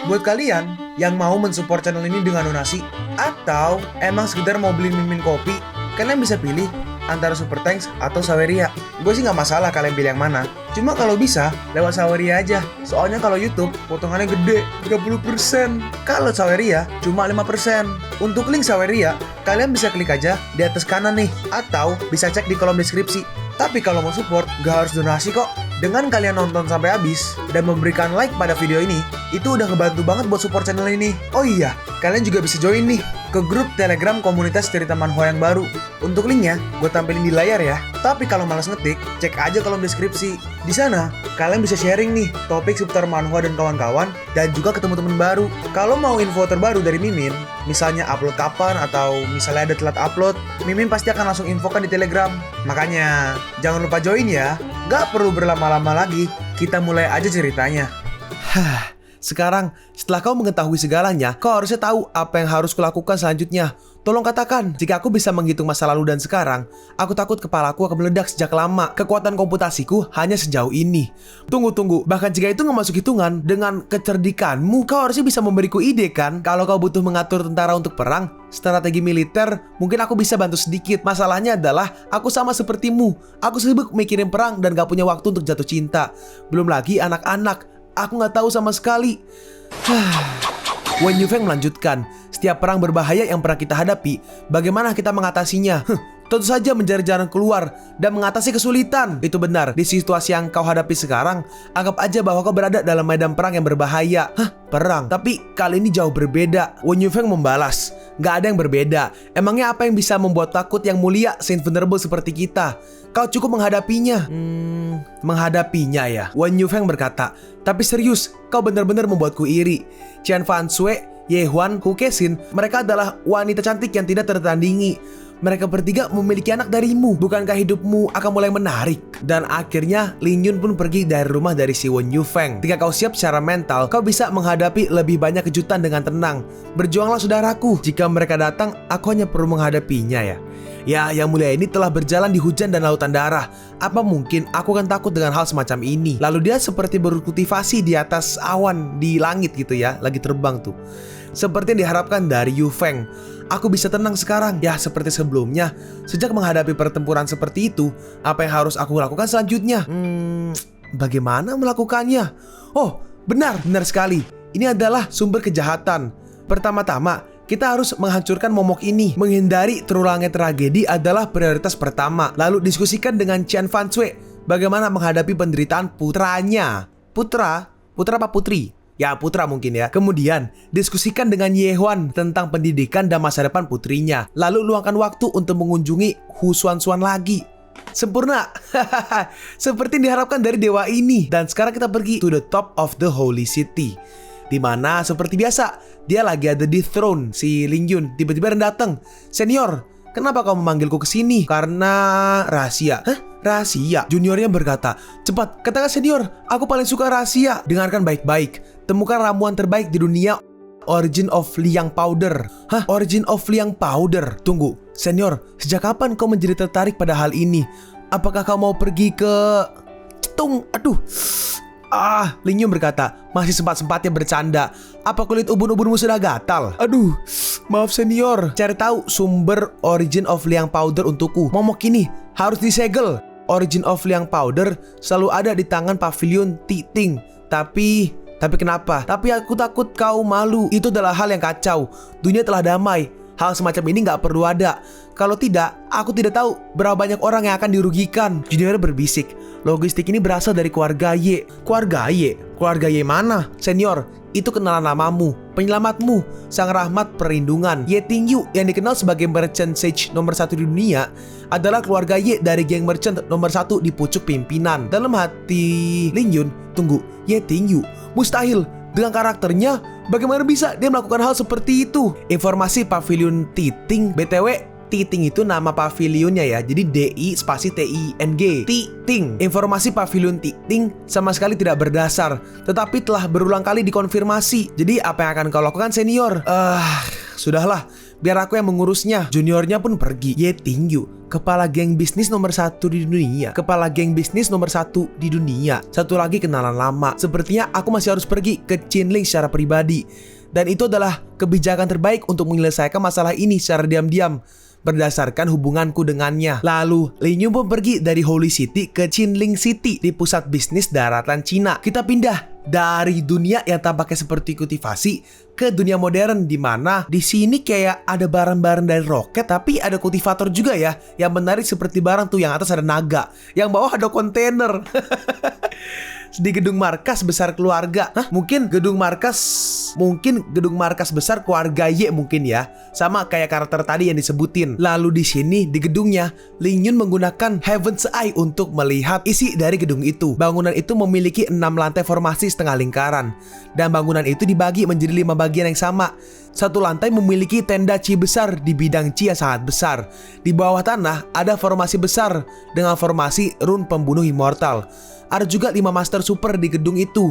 Buat kalian yang mau mensupport channel ini dengan donasi atau emang sekedar mau beli mimin kopi, kalian bisa pilih antara Super Thanks atau Saweria. Gue sih nggak masalah kalian pilih yang mana. Cuma kalau bisa lewat Saweria aja. Soalnya kalau YouTube potongannya gede 30%. Kalau Saweria cuma 5%. Untuk link Saweria kalian bisa klik aja di atas kanan nih, atau bisa cek di kolom deskripsi. Tapi kalau mau support gak harus donasi kok. Dengan kalian nonton sampai habis dan memberikan like pada video ini, itu udah ngebantu banget buat support channel ini. Oh iya, kalian juga bisa join nih ke grup Telegram komunitas cerita manhwa yang baru. Untuk linknya gue tampilin di layar ya. Tapi kalau malas ngetik, cek aja kolom deskripsi. Di sana kalian bisa sharing nih topik seputar manhwa dan kawan-kawan, dan juga ketemu teman baru. Kalau mau info terbaru dari Mimin, misalnya upload kapan atau misalnya ada telat upload, Mimin pasti akan langsung infokan di Telegram. Makanya jangan lupa join ya. Gak perlu berlama-lama lagi, kita mulai aja ceritanya. Sekarang, setelah kau mengetahui segalanya, kau harusnya tahu apa yang harus kulakukan selanjutnya. Tolong katakan, jika aku bisa menghitung masa lalu dan sekarang, aku takut kepalaku akan meledak sejak lama. Kekuatan komputasiku hanya sejauh ini. Tunggu, bahkan jika itu nggak masuk hitungan, dengan kecerdikanmu, kau harusnya bisa memberiku ide kan? Kalau kau butuh mengatur tentara untuk perang, strategi militer, mungkin aku bisa bantu sedikit. Masalahnya adalah, aku sama sepertimu. Aku sibuk mikirin perang dan gak punya waktu untuk jatuh cinta. Belum lagi anak-anak. Aku nggak tahu sama sekali. Wen Yufeng melanjutkan, setiap perang berbahaya yang pernah kita hadapi, bagaimana kita mengatasinya? Tentu saja mencari jalan keluar dan mengatasi kesulitan. Itu benar, di situasi yang kau hadapi sekarang, anggap aja bahwa kau berada dalam medan perang yang berbahaya. Perang? Tapi kali ini jauh berbeda. Wen Yufeng membalas, gak ada yang berbeda. Emangnya apa yang bisa membuat takut yang mulia Saint Venerable seperti kita? Kau cukup menghadapinya. Menghadapinya ya? Wen Yufeng berkata, tapi serius, kau benar-benar membuatku iri. Qian Fan Sui, Ye Huan, Hu Kexin, mereka adalah wanita cantik yang tidak tertandingi. Mereka bertiga memiliki anak darimu. Bukankah hidupmu akan mulai menarik? Dan akhirnya Lin Yun pun pergi dari rumah dari si Wen Yufeng. Jika kau siap secara mental, kau bisa menghadapi lebih banyak kejutan dengan tenang. Berjuanglah saudaraku. Jika mereka datang, aku hanya perlu menghadapinya ya. Ya, yang mulia ini telah berjalan di hujan dan lautan darah. Apa mungkin aku akan takut dengan hal semacam ini? Lalu dia seperti berkultivasi di atas awan di langit gitu ya, lagi terbang tuh. Seperti yang diharapkan dari Yufeng. Aku bisa tenang sekarang. Ya, seperti sebelumnya. Sejak menghadapi pertempuran seperti itu, apa yang harus aku lakukan selanjutnya? Bagaimana melakukannya? Oh, benar sekali. Ini adalah sumber kejahatan. Pertama-tama, kita harus menghancurkan momok ini. Menghindari terulangnya tragedi adalah prioritas pertama. Lalu diskusikan dengan Qian Fan Sui bagaimana menghadapi penderitaan putranya. Putra apa putri? Ya, putra mungkin ya. Kemudian, diskusikan dengan Ye Huan tentang pendidikan dan masa depan putrinya. Lalu luangkan waktu untuk mengunjungi Hu Xuan lagi. Sempurna. Seperti yang diharapkan dari dewa ini. Dan sekarang kita pergi to the top of the holy city, di mana seperti biasa dia lagi ada di throne. Si Lin Yun tiba-tiba datang. Senior, kenapa kau memanggilku ke sini? Karena rahasia. Rahasia? Juniornya berkata, cepat katakan senior, aku paling suka rahasia. Dengarkan baik-baik. Temukan ramuan terbaik di dunia, Origin of Liang Powder. Origin of Liang Powder? Tunggu, senior, sejak kapan kau menjadi tertarik pada hal ini? Apakah kau mau pergi ke... Cetung, aduh. Lin Yun berkata, masih sempat-sempatnya bercanda. Apa kulit ubun-ubunmu sudah gatal? Aduh, maaf senior. Cari tahu sumber Origin of Liang Powder untukku. Momok ini harus disegel. Origin of Liang Powder selalu ada di tangan pavilion Titing. Tapi kenapa? Tapi aku takut kau malu. Itu adalah hal yang kacau. Dunia telah damai. Hal semacam ini gak perlu ada. Kalau tidak, aku tidak tahu berapa banyak orang yang akan dirugikan. Junior berbisik, logistik ini berasal dari keluarga Y. Keluarga Y? Keluarga Y mana? Senior, itu kenalan namamu, penyelamatmu, sang rahmat perlindungan. Ye Tingyu yang dikenal sebagai merchant sage nomor 1 di dunia adalah keluarga Y dari geng merchant nomor 1 di pucuk pimpinan. Dalam hati Lin Yun, tunggu, Ye Tingyu? Mustahil. Dengan karakternya, bagaimana bisa dia melakukan hal seperti itu? Informasi pavilion Titing, BTW, Titing itu nama pavilionnya ya. Jadi DI spasi TING. Titing. Informasi pavilion Titing sama sekali tidak berdasar, tetapi telah berulang kali dikonfirmasi. Jadi apa yang akan kau lakukan senior? Sudahlah, biar aku yang mengurusnya. Juniornya pun pergi. Ye Tingyu, kepala geng bisnis nomor 1 di dunia. Kepala geng bisnis nomor 1 di dunia. Satu lagi kenalan lama. Sepertinya aku masih harus pergi ke Qinling secara pribadi. Dan itu adalah kebijakan terbaik untuk menyelesaikan masalah ini secara diam-diam berdasarkan hubunganku dengannya. Lalu, Lin Yun pun pergi dari Holy City ke Qinling City di pusat bisnis daratan Cina. Kita pindah dari dunia yang tampaknya seperti kultivasi ke dunia modern, di mana di sini kayak ada barang-barang dari roket tapi ada kultivator juga ya. Yang menarik seperti barang tuh yang atas ada naga, yang bawah ada kontainer. Di gedung markas besar keluarga. Mungkin gedung markas besar keluarga Y mungkin ya. Sama kayak karakter tadi yang disebutin. Lalu di sini di gedungnya, Lin Yun menggunakan Heaven's Eye untuk melihat isi dari gedung itu. Bangunan itu memiliki 6 lantai formasi setengah lingkaran. Dan bangunan itu dibagi menjadi 5 bagian yang sama. Satu lantai memiliki tenda Qi besar di bidang Qi yang sangat besar. Di bawah tanah ada formasi besar dengan formasi rune pembunuh immortal. Ada juga 5 master super di gedung itu.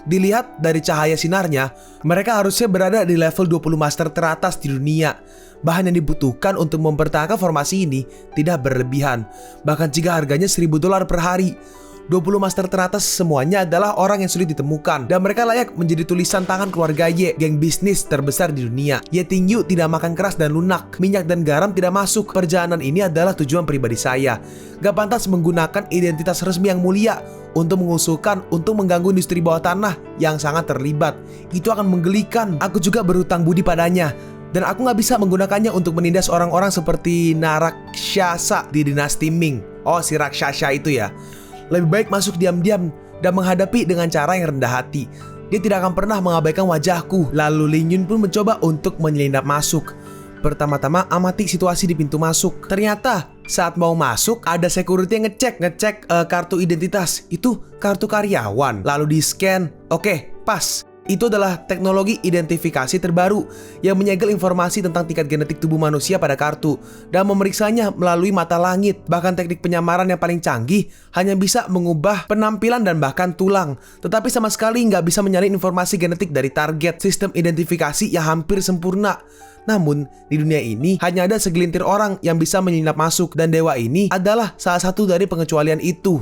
Dilihat dari cahaya sinarnya, mereka harusnya berada di level 20 master teratas di dunia. Bahan yang dibutuhkan untuk mempertahankan formasi ini tidak berlebihan. Bahkan jika harganya $1.000 per hari. 20 master teratas semuanya adalah orang yang sulit ditemukan, dan mereka layak menjadi tulisan tangan keluarga Ye, geng bisnis terbesar di dunia. Ye Tingyu tidak makan keras dan lunak. Minyak dan garam tidak masuk. Perjalanan ini adalah tujuan pribadi saya. Gak pantas menggunakan identitas resmi yang mulia untuk mengusulkan untuk mengganggu industri bawah tanah yang sangat terlibat. Itu akan menggelikan. Aku juga berhutang budi padanya, dan aku gak bisa menggunakannya untuk menindas orang-orang seperti Narakshasa di dinasti Ming. Oh, si raksasa itu ya. Lebih baik masuk diam-diam dan menghadapi dengan cara yang rendah hati. Dia tidak akan pernah mengabaikan wajahku. Lalu Lin Yun pun mencoba untuk menyelinap masuk. Pertama-tama amati situasi di pintu masuk. Ternyata saat mau masuk ada security yang ngecek kartu identitas. Itu kartu karyawan. Lalu di scan. Oke, pas. Itu adalah teknologi identifikasi terbaru yang menyegel informasi tentang tingkat genetik tubuh manusia pada kartu dan memeriksanya melalui mata langit. Bahkan teknik penyamaran yang paling canggih hanya bisa mengubah penampilan dan bahkan tulang, tetapi sama sekali nggak bisa menyalin informasi genetik dari target. Sistem identifikasi yang hampir sempurna. Namun, di dunia ini hanya ada segelintir orang yang bisa menyelinap masuk, dan dewa ini adalah salah satu dari pengecualian itu.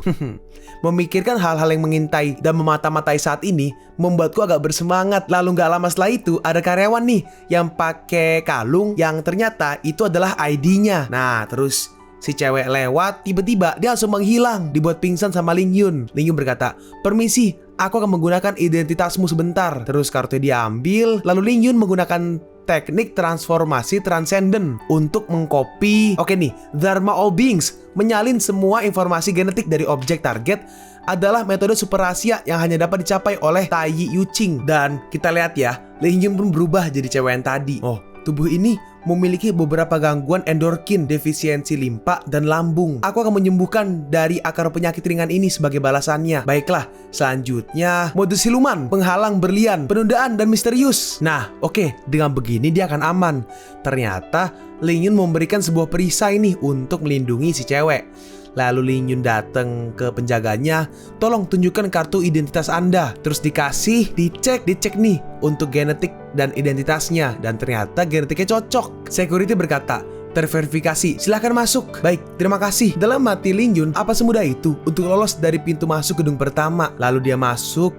Memikirkan hal-hal yang mengintai dan memata-matai saat ini membuatku agak bersemangat. Lalu gak lama setelah itu ada karyawan nih yang pakai kalung yang ternyata itu adalah ID-nya. Nah, terus si cewek lewat, tiba-tiba dia langsung menghilang, dibuat pingsan sama Lin Yun. Lin Yun berkata, "Permisi, aku akan menggunakan identitasmu sebentar." Terus kartunya diambil, lalu Lin Yun menggunakan teknik transformasi transcendent untuk mengcopy, oke nih, Dharma All Beings. Menyalin semua informasi genetik dari objek target adalah metode super rahasia yang hanya dapat dicapai oleh Taiyi Yuqing. Dan kita lihat ya, Lin Yun pun berubah jadi cewek yang tadi. Oh, tubuh ini memiliki beberapa gangguan endorfin, defisiensi limpa, dan lambung. Aku akan menyembuhkan dari akar penyakit ringan ini sebagai balasannya. Baiklah, selanjutnya mode siluman, penghalang berlian, penundaan, dan misterius. Nah, oke, dengan begini dia akan aman. Ternyata Lin Yun memberikan sebuah perisai nih untuk melindungi si cewek. Lalu Lin Yun datang ke penjaganya, "Tolong tunjukkan kartu identitas Anda." Terus dicek nih untuk genetik dan identitasnya, dan ternyata genetiknya cocok. Security berkata, "Terverifikasi, silahkan masuk." "Baik, terima kasih." Dalam hati Lin Yun, apa semudah itu untuk lolos dari pintu masuk gedung pertama. Lalu dia masuk,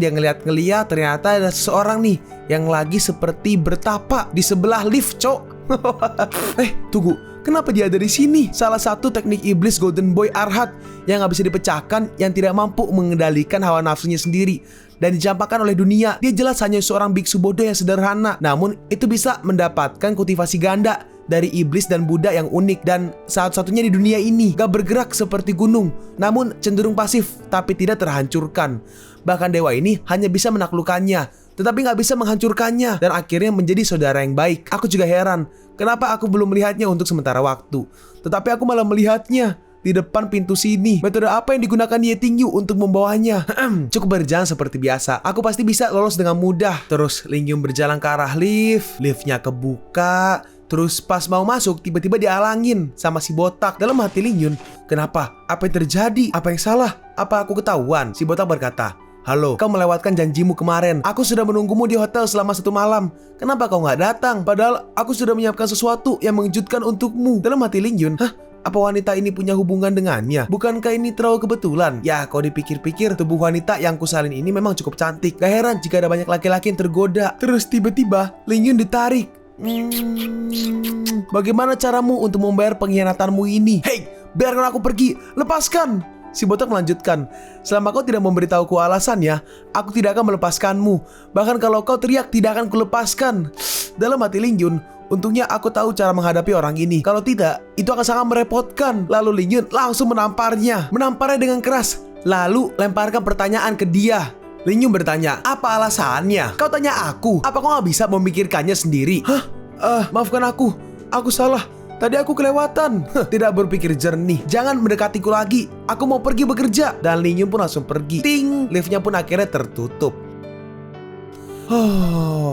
dia ngeliat-ngeliat, ternyata ada seseorang nih yang lagi seperti bertapa di sebelah lift, cok. Tunggu, kenapa dia ada di sini? Salah satu teknik iblis Golden Boy Arhat yang gak bisa dipecahkan, yang tidak mampu mengendalikan hawa nafsunya sendiri dan dicampakkan oleh dunia. Dia jelas hanya seorang biksu bodoh yang sederhana, namun itu bisa mendapatkan kultivasi ganda dari iblis dan Buddha yang unik, dan satu-satunya di dunia ini. Gak bergerak seperti gunung, namun cenderung pasif tapi tidak terhancurkan. Bahkan dewa ini hanya bisa menaklukkannya, tetapi gak bisa menghancurkannya, dan akhirnya menjadi saudara yang baik. Aku juga heran, kenapa aku belum melihatnya untuk sementara waktu, tetapi aku malah melihatnya di depan pintu sini. Metode apa yang digunakan Ye Tingyu untuk membawanya? Cukup berjalan seperti biasa. Aku pasti bisa lolos dengan mudah. Terus Lin Yun berjalan ke arah lift. Liftnya kebuka. Terus pas mau masuk, tiba-tiba dihalangin sama si botak. Dalam hati Lin Yun, kenapa? Apa yang terjadi? Apa yang salah? Apa aku ketahuan? Si botak berkata, Halo, kau melewatkan janjimu kemarin. Aku sudah menunggumu di hotel selama 1 malam. Kenapa kau nggak datang? Padahal aku sudah menyiapkan sesuatu yang mengejutkan untukmu. Dalam hati Ling Yun, hah? Apa wanita ini punya hubungan dengannya? Bukankah ini terlalu kebetulan? Ya, kalau dipikir-pikir, tubuh wanita yang kusalin ini memang cukup cantik. Gak heran jika ada banyak laki-laki yang tergoda. Terus tiba-tiba, Ling Yun ditarik. Bagaimana caramu untuk membayar pengkhianatanmu ini? Hei, biarkan aku pergi. Lepaskan. Si botak melanjutkan, selama kau tidak memberitahuku alasannya, aku tidak akan melepaskanmu. Bahkan kalau kau teriak, tidak akan kulepaskan. Dalam hati Ling Yun, untungnya aku tahu cara menghadapi orang ini. Kalau tidak, itu akan sangat merepotkan. Lalu Ling Yun langsung menamparnya dengan keras. Lalu lemparkan pertanyaan ke dia. Ling Yun bertanya, apa alasannya? Kau tanya aku, apa kau nggak bisa memikirkannya sendiri? Maafkan aku salah. Tadi aku kelewatan. Tidak berpikir jernih. Jangan mendekatiku lagi. Aku mau pergi bekerja. Dan Ling Yun pun langsung pergi. Ting, liftnya pun akhirnya tertutup.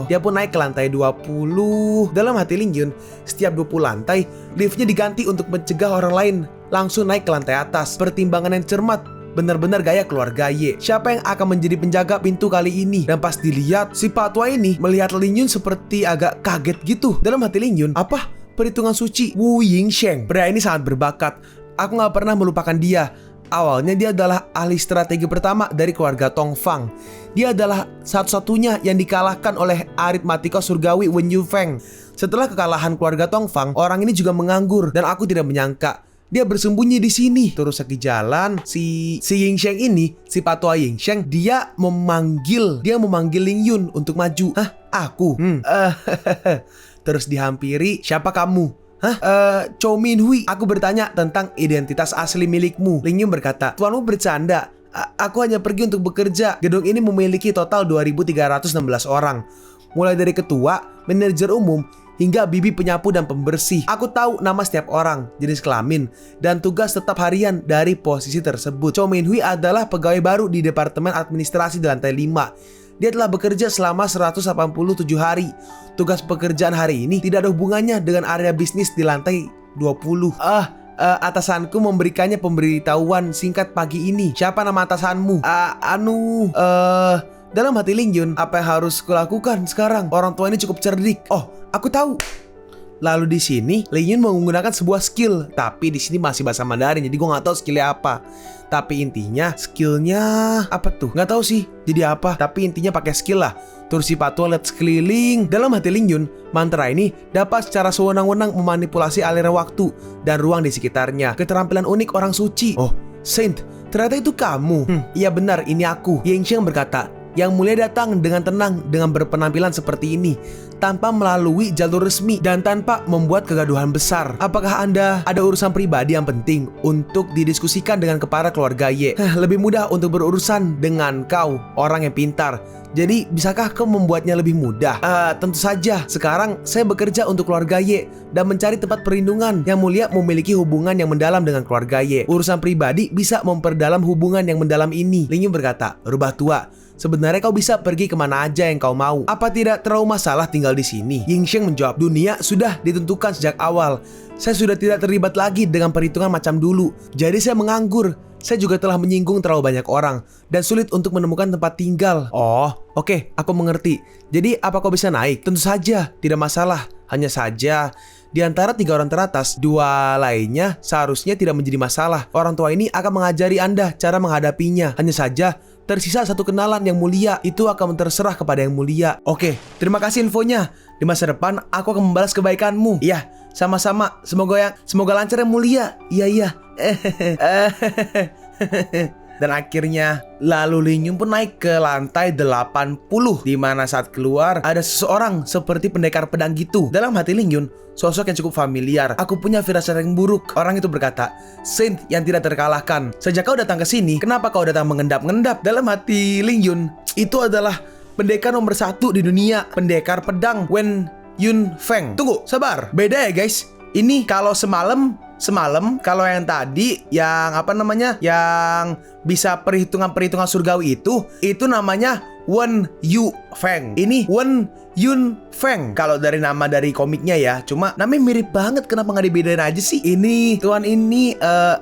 Dia pun naik ke lantai 20. Dalam hati Ling Yun, setiap 20 lantai, liftnya diganti untuk mencegah orang lain langsung naik ke lantai atas. Pertimbangan yang cermat. Benar-benar gaya keluarga Ye. Siapa yang akan menjadi penjaga pintu kali ini? Dan pas dilihat, si Patwa ini melihat Ling Yun seperti agak kaget gitu. Dalam hati Ling Yun, apa? Perhitungan suci Wu Yingsheng. Pria ini sangat berbakat. Aku gak pernah melupakan dia. Awalnya dia adalah ahli strategi pertama dari keluarga Tongfang. Dia adalah satu-satunya yang dikalahkan oleh aritmatika surgawi Wen Yufeng. Setelah kekalahan keluarga Tongfang, orang ini juga menganggur dan aku tidak menyangka dia bersembunyi di sini. Terus segi jalan, si Yingsheng ini, si Patwa Yingsheng, dia memanggil Ling Yun untuk maju. Hah? Aku? Terus dihampiri, siapa kamu? Chow Min Hui. Aku bertanya tentang identitas asli milikmu. Ling Yun berkata, tuanmu bercanda. Aku hanya pergi untuk bekerja. Gedung ini memiliki total 2.316 orang. Mulai dari ketua, manajer umum, hingga bibi penyapu dan pembersih. Aku tahu nama setiap orang, jenis kelamin, dan tugas tetap harian dari posisi tersebut. Chow Min Hui adalah pegawai baru di Departemen Administrasi di lantai 5. Dia telah bekerja selama 187 hari. Tugas pekerjaan hari ini tidak ada hubungannya dengan area bisnis di lantai 20. Atasanku memberikannya pemberitahuan singkat pagi ini. Siapa nama atasanmu? Dalam hati Ling Yun, apa yang harus kulakukan sekarang? Orang tua ini cukup cerdik. Oh, aku tahu. Lalu di sini Ling Yun menggunakan sebuah skill, tapi di sini masih bahasa Mandarin, jadi gue nggak tahu skillnya apa. Tapi intinya skillnya apa tuh? Nggak tahu sih. Jadi apa? Tapi intinya pakai skill lah. Terus si Patwa lihat sekeliling. Dalam hati Ling Yun, mantra ini dapat secara sewenang-wenang memanipulasi aliran waktu dan ruang di sekitarnya. Keterampilan unik orang suci. Oh, Saint, ternyata itu kamu. Iya benar, ini aku. Yingsheng berkata, Yang Mulia datang dengan tenang dengan berpenampilan seperti ini, tanpa melalui jalur resmi dan tanpa membuat kegaduhan besar. Apakah Anda ada urusan pribadi yang penting untuk didiskusikan dengan kepala keluarga Ye? Lebih mudah untuk berurusan dengan kau, orang yang pintar. Jadi bisakah kau membuatnya lebih mudah? Tentu saja. Sekarang saya bekerja untuk keluarga Ye dan mencari tempat perlindungan. Yang Mulia memiliki hubungan yang mendalam dengan keluarga Ye. Urusan pribadi bisa memperdalam hubungan yang mendalam ini. Ling Yun berkata, rubah tua. Sebenarnya kau bisa pergi kemana aja yang kau mau. Apa tidak terlalu masalah tinggal di sini? Yingsheng menjawab, dunia sudah ditentukan sejak awal. Saya sudah tidak terlibat lagi dengan perhitungan macam dulu. Jadi saya menganggur. Saya juga telah menyinggung terlalu banyak orang dan sulit untuk menemukan tempat tinggal. Oh, oke, aku mengerti. Jadi apa kau bisa naik? Tentu saja, tidak masalah. Hanya saja, di antara 3 orang teratas, 2 lainnya seharusnya tidak menjadi masalah. Orang tua ini akan mengajari Anda cara menghadapinya. Hanya saja, tersisa 1 kenalan yang mulia. Itu akan terserah kepada yang mulia. Oke, terima kasih infonya. Di masa depan, aku akan membalas kebaikanmu. Iya, sama-sama. Semoga lancar yang mulia. Iya. Dan akhirnya lalu Ling Yun pun naik ke lantai 80, di mana saat keluar ada seseorang seperti pendekar pedang gitu. Dalam hati Ling Yun, sosok yang cukup familiar. Aku punya firasat yang buruk. Orang itu berkata, Saint yang tidak terkalahkan. Sejak kau datang ke sini, kenapa kau datang mengendap-ngendap? Dalam hati Ling Yun, itu adalah pendekar nomor 1 di dunia, pendekar pedang Wen Yunfeng. Tunggu, sabar. Beda ya guys. Ini kalau semalam kalau yang tadi yang yang bisa perhitungan surgawi itu namanya Wen Yu Feng. Ini Wen Yun Feng kalau dari nama dari komiknya ya. Cuma namanya mirip banget, kenapa nggak dibedain aja sih? Ini tuan ini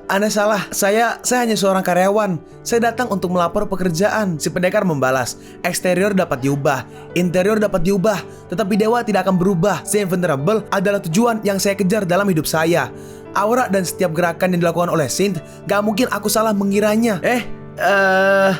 Anda salah. Saya hanya seorang karyawan. Saya datang untuk melapor pekerjaan. Si pendekar membalas, eksterior dapat diubah, interior dapat diubah, tetapi dewa tidak akan berubah. Saya invulnerable adalah tujuan yang saya kejar dalam hidup saya. Aura dan setiap gerakan yang dilakukan oleh Saint, gak mungkin aku salah mengiranya.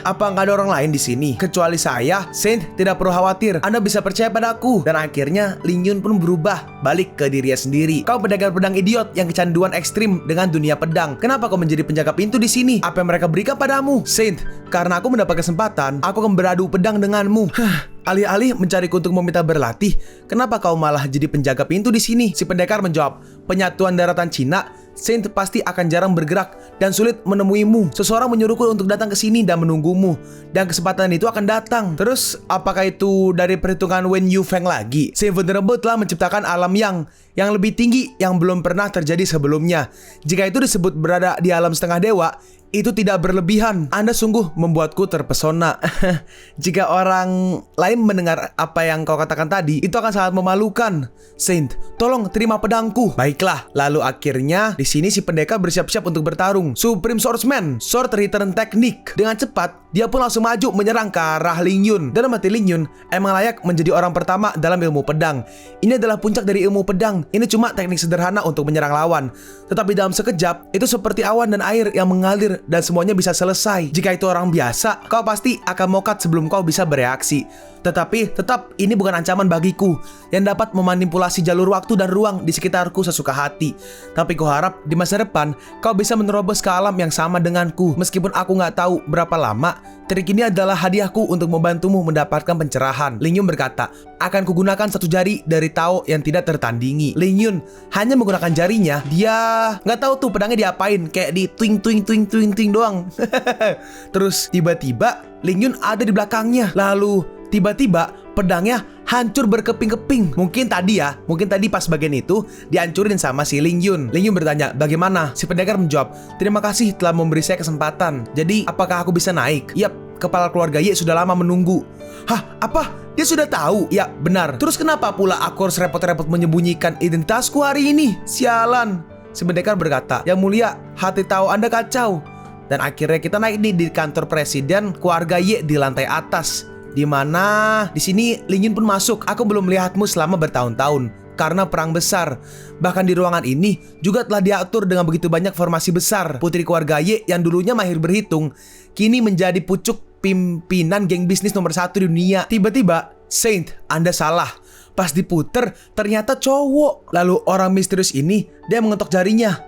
Apa nggak ada orang lain di sini kecuali saya? Saint, tidak perlu khawatir. Anda bisa percaya padaku. Dan akhirnya Ling Yun pun berubah balik ke dirinya sendiri. Kau pedagang pedang idiot yang kecanduan ekstrim dengan dunia pedang. Kenapa kau menjadi penjaga pintu di sini? Apa yang mereka berikan padamu? Saint, karena aku mendapat kesempatan, aku akan beradu pedang denganmu. Alih-alih mencariku untuk meminta berlatih, kenapa kau malah jadi penjaga pintu di sini? Si pendekar menjawab, penyatuan daratan Cina, Saint pasti akan jarang bergerak dan sulit menemuimu. Seseorang menyuruhku untuk datang ke sini dan menunggumu, dan kesempatan itu akan datang. Terus, apakah itu dari perhitungan Wen Yu Feng lagi? Si Invulnerable telah menciptakan alam yang lebih tinggi yang belum pernah terjadi sebelumnya. Jika itu disebut berada di alam setengah dewa, itu tidak berlebihan. Anda sungguh membuatku terpesona. Jika orang lain mendengar apa yang kau katakan tadi, itu akan sangat memalukan. Saint, tolong terima pedangku. Baiklah. Lalu akhirnya di sini si pendekar bersiap-siap untuk bertarung. Supreme Swordsman, Sword Return Technique. Dengan cepat, dia pun langsung maju menyerang ke arah Ling Yun. Dalam hati Ling Yun, emang layak menjadi orang pertama dalam ilmu pedang. Ini adalah puncak dari ilmu pedang. Ini cuma teknik sederhana untuk menyerang lawan. Tetapi dalam sekejap, itu seperti awan dan air yang mengalir dan semuanya bisa selesai. Jika itu orang biasa, kau pasti akan mokat sebelum kau bisa bereaksi. Tetapi tetap ini bukan ancaman bagiku yang dapat memanipulasi jalur waktu dan ruang di sekitarku sesuka hati. Tapi kuharap di masa depan kau bisa menerobos ke alam yang sama denganku. Meskipun aku nggak tahu berapa lama, trik ini adalah hadiahku untuk membantumu mendapatkan pencerahan. Ling Yun berkata, akan kugunakan satu jari dari Tao yang tidak tertandingi. Ling Yun hanya menggunakan jarinya. Dia nggak tahu tuh pedangnya diapain, kayak di twing twing twing twing twing doang. Terus tiba-tiba Ling Yun ada di belakangnya. Lalu tiba-tiba pedangnya hancur berkeping-keping. Mungkin tadi pas bagian itu dihancurin sama si Ling Yun. Ling Yun bertanya, bagaimana? Si pendekar menjawab, terima kasih telah memberi saya kesempatan. Jadi, apakah aku bisa naik? Yap, kepala keluarga Ye sudah lama menunggu. Hah? Apa? Dia sudah tahu? Ya, benar. Terus kenapa pula aku harus repot-repot menyembunyikan identitasku hari ini? Sialan. Si pendekar berkata, yang mulia, hati tahu Anda kacau. Dan akhirnya kita naik nih di kantor presiden keluarga Ye di lantai atas. Di mana di sini Ling Yun pun masuk. Aku belum melihatmu selama bertahun-tahun karena perang besar. Bahkan di ruangan ini juga telah diatur dengan begitu banyak formasi besar. Putri keluarga Ye yang dulunya mahir berhitung kini menjadi pucuk pimpinan geng bisnis nomor 1 di dunia. Tiba-tiba, Saint, Anda salah. Pas diputer ternyata cowok. Lalu orang misterius ini dia mengetok jarinya.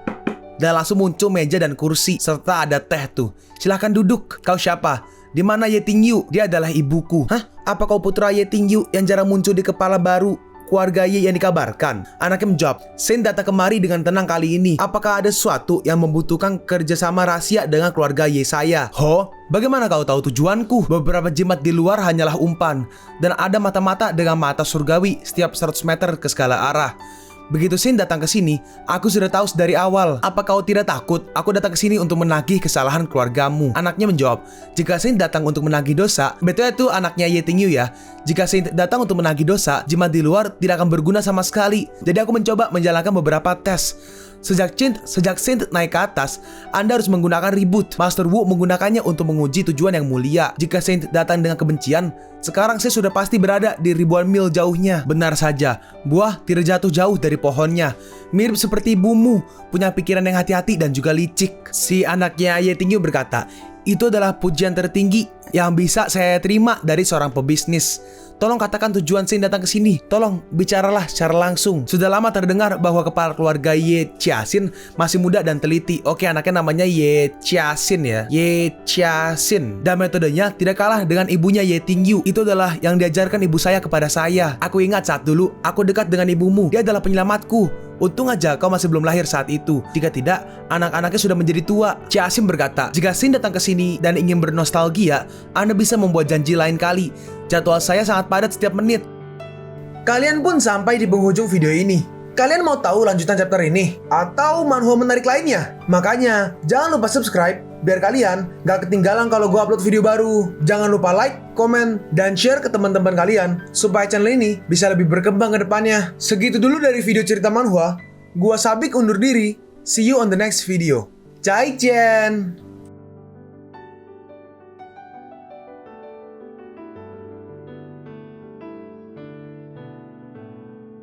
Dan langsung muncul meja dan kursi serta ada teh tuh. Silahkan duduk. Kau siapa? Di mana Ye Tingyu? Dia adalah ibuku. Hah? Apa kau putra Ye Tingyu yang jarang muncul di kepala baru keluarga Ye yang dikabarkan? Anaknya menjawab, Saint datang kemari dengan tenang kali ini. Apakah ada sesuatu yang membutuhkan kerjasama rahasia dengan keluarga Ye saya? Ho? Bagaimana kau tahu tujuanku? Beberapa jimat di luar hanyalah umpan. Dan ada mata-mata dengan mata surgawi setiap 100 meter ke segala arah. Begitu Saint datang ke sini, aku sudah tahu dari awal. Apa kau tidak takut? Aku datang ke sini untuk menagih kesalahan keluargamu. Anaknya menjawab, jika Saint datang untuk menagih dosa, betul itu anaknya Ye Tingyu ya. Jika Saint datang untuk menagih dosa, jimat di luar tidak akan berguna sama sekali. Jadi aku mencoba menjalankan beberapa tes. Sejak Saint naik ke atas, Anda harus menggunakan reboot. Master Wu menggunakannya untuk menguji tujuan yang mulia. Jika Saint datang dengan kebencian, sekarang saya sudah pasti berada di ribuan mil jauhnya. Benar saja, buah tidak jatuh jauh dari pohonnya. Mirip seperti ibumu, punya pikiran yang hati-hati dan juga licik. Si anaknya Ye Tingyu berkata, itu adalah pujian tertinggi yang bisa saya terima dari seorang pebisnis. Tolong katakan tujuan Saint datang ke sini. Tolong bicaralah secara langsung. Sudah lama terdengar bahwa kepala keluarga Ye Chiasin masih muda dan teliti. Oke, anaknya namanya Ye Chiasin ya. Ye Chiasin. Dan metodenya tidak kalah dengan ibunya Ye Tingyu. Itu adalah yang diajarkan ibu saya kepada saya. Aku ingat saat dulu aku dekat dengan ibumu. Dia adalah penyelamatku. Untung aja kau masih belum lahir saat itu. Jika tidak, anak-anaknya sudah menjadi tua. Chiasin berkata, jika Saint datang ke sini dan ingin bernostalgia, Anda bisa membuat janji lain kali. Jadwal saya sangat padat setiap menit. Kalian pun sampai di penghujung video ini. Kalian mau tahu lanjutan chapter ini? Atau manhwa menarik lainnya? Makanya, jangan lupa subscribe biar kalian gak ketinggalan kalau gue upload video baru. Jangan lupa like, komen, dan share ke teman-teman kalian supaya channel ini bisa lebih berkembang ke depannya. Segitu dulu dari video cerita manhwa. Gua Sabik undur diri. See you on the next video. Zaijian!